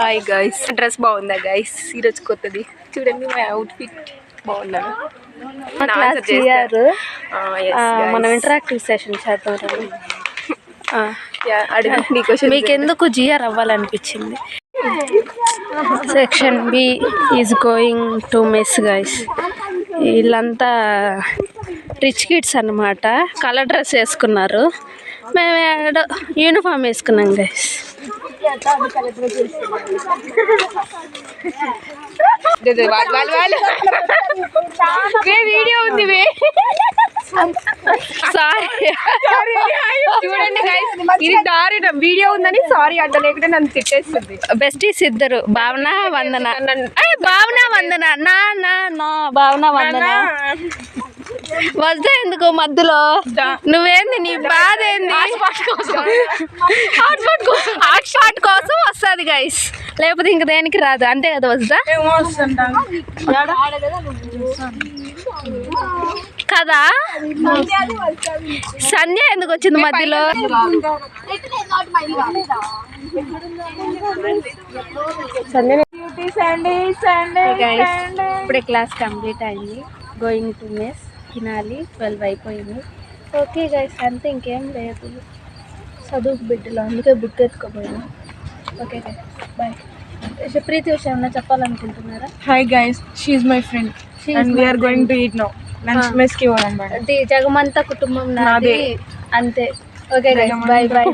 Hi guys, dress బాగుందా guys? ఈరోజు కొత్తది చూడండి, మై అవుట్ఫిట్ బాగుందా? మనం ఇంటరాక్టివ్ సెషన్ చేద్దాం. మీకెందుకు జిఆర్ అవ్వాలనిపించింది? Section B is going to mess guys. వీళ్ళంతా రిచ్ కిడ్స్ అన్నమాట. కలర్ డ్రెస్ వేసుకున్నారు, మేము యూనిఫామ్ వేసుకున్నాం గైస్. వీడియో ఉంది, చూడండి గైస్, ఇది దారుణం. వీడియో ఉందని సారీ అంట, లేకుంటే నన్ను తిట్టేస్తుంది. బెస్టీస్ ఇద్దరు, భావన వందన. భావన వందన, నా నా నా భావన వందన. వద్దా ఎందుకో మధ్యలో? నువ్వేంది, నీ బాధ ఏంది? హాట్స్పాట్ కోసం వస్తుంది గైస్, లేకపోతే ఇంక దేనికి రాదు. అంతే కదా వద్దా కదా? సంధ్య ఎందుకు వచ్చింది మధ్యలో? ఇప్పుడే క్లాస్ కంప్లీట్ అయింది. గోయింగ్ టు మెస్, తినాలి. 12 అయిపోయింది. ఓకే గైస్, అంతే, ఇంకేం లేదు. చదువుకు బిడ్డలో, అందుకే బుక్ ఎత్తుకోపోయాను. Okay guys, bye. ప్రీతి విషయం ఏమన్నా చెప్పాలనుకుంటున్నారా? Hi guys, she is my friend and we are going to eat now. Lunch mess కి పోదాం. జగమంతా కుటుంబం నాది, అంతే. Okay guys, bye bye.